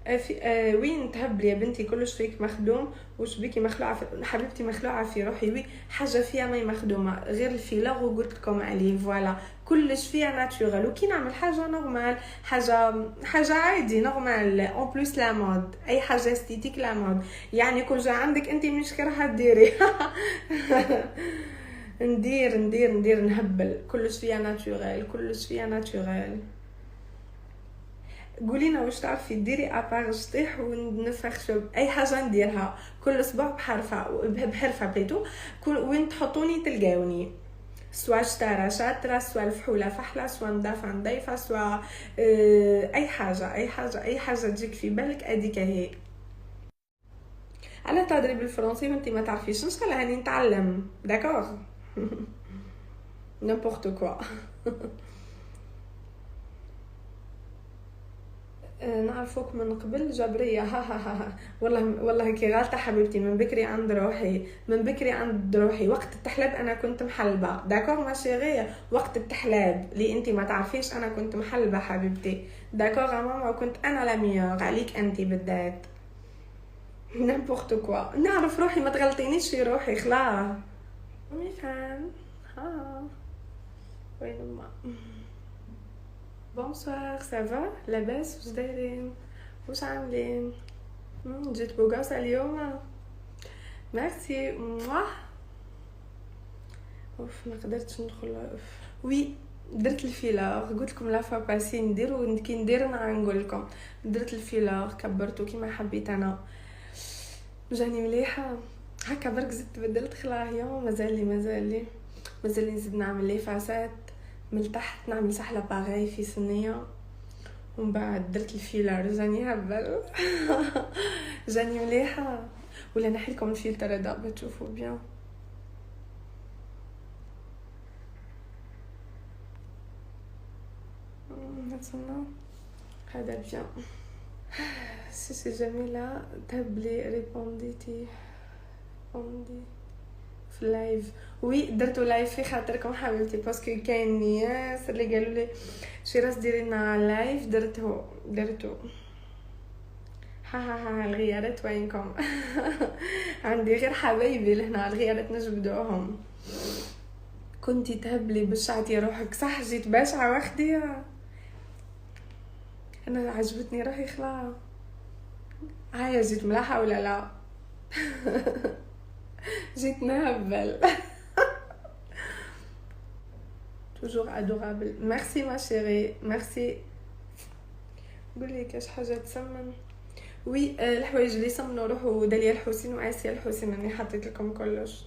وين تهب يا بنتي، كلش فيك مخدوم. وش بيكي مخلوعه حبيبتي؟ مخلوعه في روحي. وي حاجه فيها ماي مخدومه غير الفيلر، وقلت لكم عليه فوالا كلش فيها ناتورال. وكي نعمل حاجه نورمال، حاجه عادي نورمال اون بلوس لا مود، اي حاجه استيتيك لا مود. يعني كل جا عندك انت مش كرهه ديري. ندير نهبل، كلش فيها ناتورال، كلش فيها ناتورال. قولينا واش تعرفي ديري ابار شطيح ونفخ شوب، اي حاجه نديرها كل اسبوع بحرفه بليتو. وين تحطوني تلقاوني، سواء شطاره شاطره، سواء الفحوله فحله، سواء نضافه نضيفه، سواء اي حاجه اي حاجه تجيك في بالك اديك هي. على تدري بالفرنسي وانت ما تعرفيش، ان شاء الله هاني نتعلم داكوغ. نيمبورط كوا. نعرفوك من قبل جبرية. ها. والله كي غالطة حبيبتي، من بكري عند روحي وقت التحلاب انا كنت محلبة. داكور ما شيغية، وقت التحلاب اللي انتي ما تعرفيش انا كنت محلبة حبيبتي. داكور يا ماما، وكنت انا لا ميور عليك انتي بالذات. نيمبورط كوا، نعرف روحي، ما تغلطينيش في روحي خلاص. امي فان. ها وين ما بونسوار، سافا لاباس؟ واش دايرين؟ واش عاملين؟ جيت بوقاصة اليوم. ميرسي مواه. اوف ما قدرتش ندخل. وي درت الفيلر، قلت لكم لا فوا باسي ندير، كي ندير نقول لكم. درت الفيلر كبرته كيما حبيت انا، جاني مليحه هكا. برك زدت بدلت خلايا، مازال لي نزيد نعمل لي فاسات من تحت، نعمل سحله باغي في صينيه، ومن بعد درت الفيلر جاني هبل. جاني مليحه. ولا نحي لكم الفلتر هذا بتشوفوا بيان. نتسنى هذا بيان. سي جميله تهب لي ريبونديتي في اللايف. وي درتو لايف في خاطركم حبيبتي، باسكو كاين ناس اللي قالوا لي شيراز ديري لنا لايف، درتو. ها الغيارات وينكم؟ عندي غير حبايبي لهنا، الغيارات نجبدوهم. كنتي تهبلي بشعتي روحك صح، جيت باشعه واخدي. انا عجبتني روحي خلاص. هيا جيت ملاحه ولا لا؟ جيت نهبل. toujours adorable. merci ma chérie, merci. قولي كاش حاجه تسمن. وي الحوايج اللي سمنوا روحوا داليا الحسين وعاسيه الحسين، راني حطيت لكم كلش.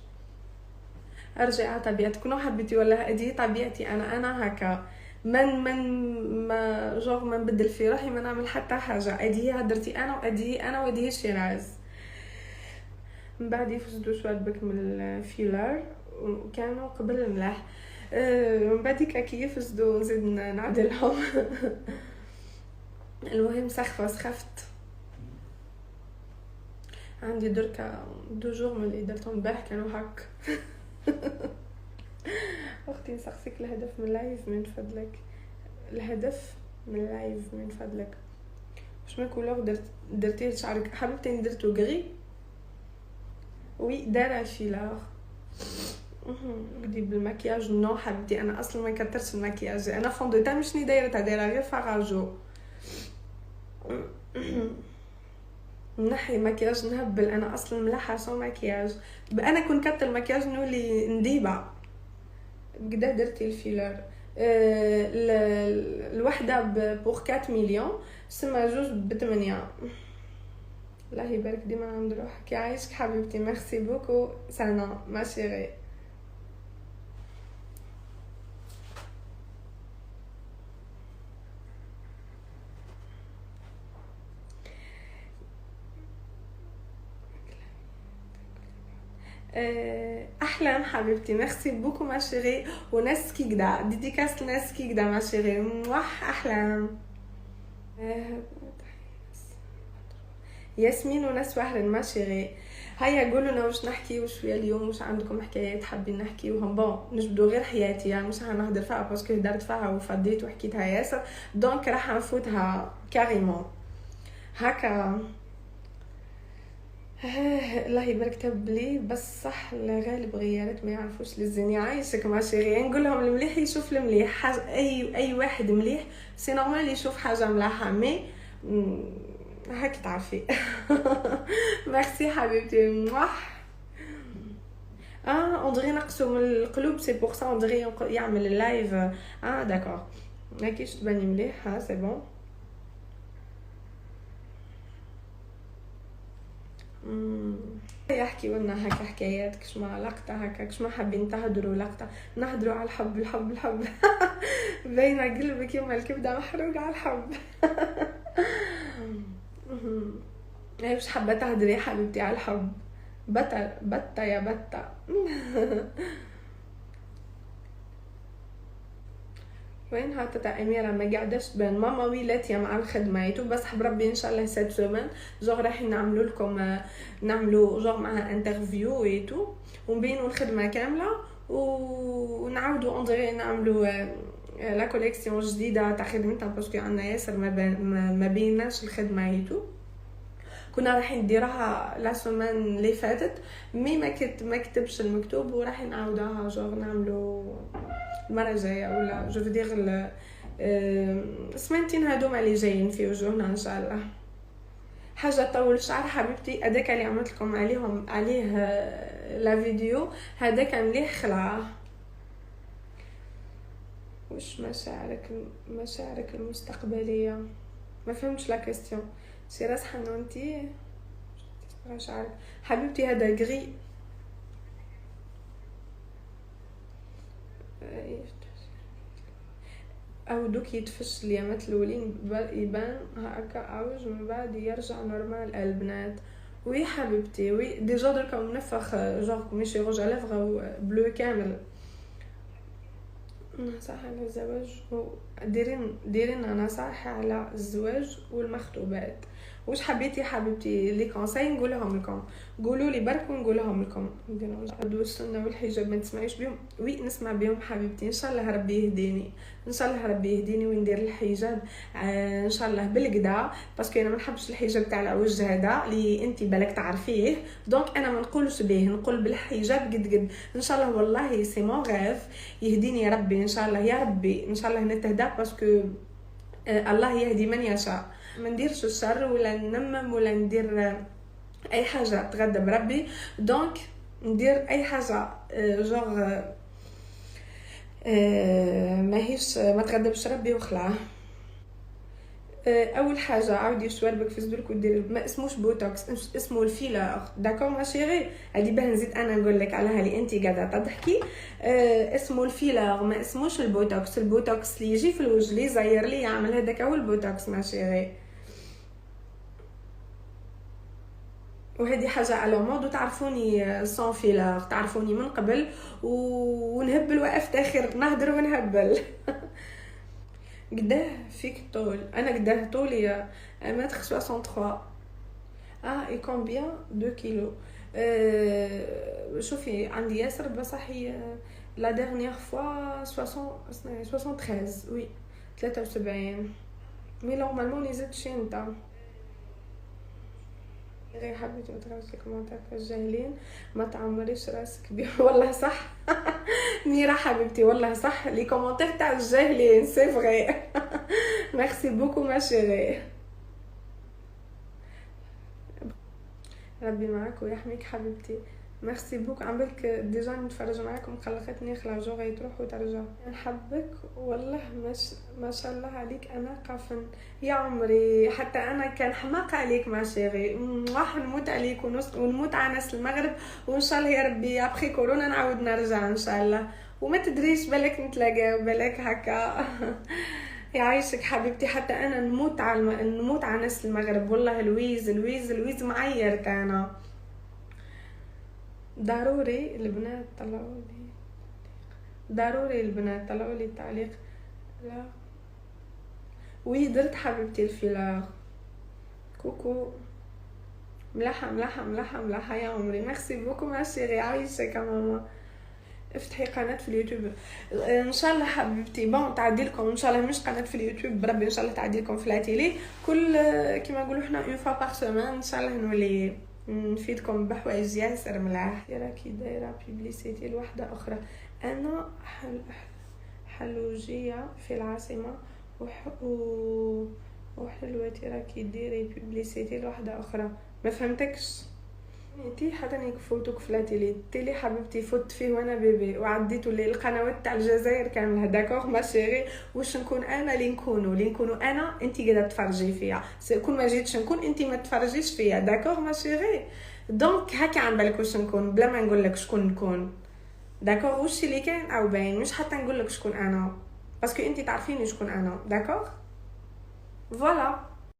ارجع طبيعتك نو حبيتي، ولا هذه طبيعتي انا هكا. من ما جوغ ما نبدل في روحي، ما نعمل حتى حاجه. هذه هدرتي انا، وهذه شيراز. من بعد يفسدوا شويه بك من الفيلر، وكانوا قبل ملاح. من بعد كي يفسدوا نزيد نعدلهم. المهم سخفت. عندي دركا 2 جور من اللي درتهم البارح كانوا هك. اختي نسقسيك الهدف من اللايف من فضلك، واش ما كولور درتي لشعرك حبيبتي؟ درتو غري. وي دار الفيلر. بدي بالمكياج نو حبيبتي، انا اصلا ما كترش المكياج، انا فوندو تاع مشني دايره غير فراجو. نحي مكياج نهبل، انا اصلا ملحه سو مكياج. انا كون كتر المكياج نولي نديبه. قدا درتي الفيلر. الوحده بور 4 مليون، سما جوج ب8. الله يبارك ديما عند روحك، يعيشك حبيبتي. ميرسي بوكو سانا ما شيري. احلام حبيبتي، ميرسي بوكو ما شيري. وناس كيكدا ديديكاس لناس كيكدا ما شيري. موح احلام. ياسمين وناس وهرن ما شيري. هيا قولوا لنا واش نحكي شويه اليوم، واش عندكم حكايات حابين نحكيوهم؟ بون نجبدوا غير حياتي، يعني مش هنهضر فيها باسكو هدرت فيها وفضيت وحكيتها ياسر، دونك راح نفوتها كاريمون. هكا. الله يبارك تبلي، بس صح الغالب غيارات ما يعرفوش للزين. عايشك ما شيري، نقول لهم المليح يشوف المليح. حاجه اي واحد مليح سي نورمال يشوف حاجه ملاحه، مي هاك تعرفي. ميرسي حبيبتي. موح. اندري نقصوا من القلوب، سي بور سا اندري يعمل اللايف. داكور، ماكيش تباني مليح. سي بون. يحكي لنا هكا حكايات كش ما لقطة هكا، كش ما حابين تهدروا لقطة نهدروا على الحب. الحب الحب. باينة قلبك يما الكبدة محروق على الحب. هي مش حابة تهدري يا حبيبتي على الحب. بطة بطة يا بطة. وين هاتا تاع اميره ما قاعداش تبان. ماما ويلاتي مع الخدمه يتو، بس حب ربي ان شاء الله سيت سومن جوغ راح نعملوا لكم، نعملوا جوغ معها انترفيو ويتو، ونبينوا الخدمه كامله، ونعاودوا اندري نعملوا لا كوليكسيون جديده تاع خدمتها، باسكو عندنا ياسر ما بيناش الخدمه يتو. كنا راح نديرها لا سومان اللي فاتت، مي ما كتبش المكتوب، وراح نعاودها جوغ نعملوا المره الجايه، ولا جو فدير السمانتين هادوما اللي جايين في وجوهنا ان شاء الله. حاجه طول الشعر حبيبتي، هذاك اللي عملت لكم عليه لا فيديو، هذاك مليح خلعه. وش مشاعرك المستقبليه؟ ما فهمتش لا كيستيون. سي راس حنونتي مشاعرك حبيبتي. هذا غري. او دوك يتفش اليامات الاولين يبان هكا عوج، من بعد يرجع نورمال البنات. وي حبيبتي وي ديجا دركا منفخ جوغ ماشي روج على لافغ بلو كامل. نصح على الزواج ديرين نصائح على الزواج والمخطوبات. واش حبيتي حبيبتي لي كونساي نقولهم لكم؟ قولوا لي برك ونقولهم لكم. نديروا السنه والحجاب ما تسمعيش بهم؟ وي نسمع بهم حبيبتي. ان شاء الله ربي يهديني، ان شاء الله ربي يهديني وندير الحجاب ان شاء الله بالقدا، باسكو انا ما نحبش الحجاب تاع العوج هذا اللي انت بالك تعرفيه، دونك انا ما نقولش به، نقول بالحجاب قد ان شاء الله. والله سي مون غاف يهديني ربي ان شاء الله، يا ربي ان شاء الله نتهدى، باسكو الله يهدي من يشاء. ما نديرش الشر ولا ننمم ولا ندير اي حاجه تغضب ربي، دونك ندير اي حاجه جوغ ماهيش ما تغضبش ربي وخلعه. اول حاجه عاودي شواربك في صدرك ودير ما اسموش بوتوكس، اسمه الفيلر. داكور ما شيري؟ هادي باه نزيد انا نقول لك على هالي انت قاعده تضحكي. اسمه الفيلر ما اسموش البوتوكس. البوتوكس اللي يجي في الوجه اللي زاير لي يعمل هذاك هو البوتوكس ما شيري. وهذه حاجه على مود، وتعرفوني سون فيلر، تعرفوني من قبل، ونهبل وافتخر نهدر ونهبل. قداه فيك طول؟ انا قداه طولي متر 63. اي كومبيان 2 كيلو. شوفي عندي ياسر بصح هي لا ديرنيير فوا 73 وي 73، مي نورمالمون لي زدت شي نتا. غير حبيت ما تقراش لي كومونتير الجاهلين، ما تعمريش راسك بيه. والله صح. ميرا حبيبتي والله صح، لي كومونتير تاع الجاهلين سي فري. ميرسي بوكو ما شيري. ربي معاك ويحميك حبيبتي. ميرسي بوك. عملك ديجا نتفرج معاكم خلقتني خلا جوغي تروح وترجع. نحبك والله ما شاء الله عليك. انا قافن يا عمري، حتى انا كان حماقه عليك ما شيري. راح نموت عليك ونموت على ناس المغرب، وان شاء الله يا ربي ابخي كورونا نعاود نرجع ان شاء الله، وما تدريش بالك نتلاقاو بالك هكا. يعيشك حبيبتي. حتى انا نموت على ناس المغرب والله. لويز معيرت انا. ضروري البنات طلعوا لي التعليق. لا وي درت حبيبتي الفيلر. كوكو ملاحه يا عمري. ميرسي بوكو ما شيري. عايشك يا ماما. افتحي قناه في اليوتيوب ان شاء الله حبيبتي. بون تعدي لكم ان شاء الله مش قناه في اليوتيوب بربي، ان شاء الله تعدي لكم في لاتيلي كل كيما نقولوا حنا اون فوا باغ سيمين ان شاء الله نولي نفيدكم بحوايج ياسر ملاح. راكي دايره بيبليسيتي لوحده اخرى. انا حلوجيه في العاصمه وحلوتي راكي ديري بيبليسيتي لوحده اخرى. ما فهمتكش انتي حاطاني فوتوك في لاتيلي التيلي حبيبتي، فوت فيه وانا بيبي وعديتو لي القنوات تاع الجزائر كامله. داكوغ ما شيري، واش نكون انا اللي نكونوا انا انتي قاعده تفرجي فيا، كون ما جيتش نكون انتي ما تفرجيش فيا. داكوغ ما شيري، دونك هكا عن بالك واش نكون بلا ما نقول لك شكون نكون. داكوغ واش اللي كاين او باين، مش حتى نقول لك شكون انا باسكو انتي تعرفيني شكون انا. داكوغ فوالا.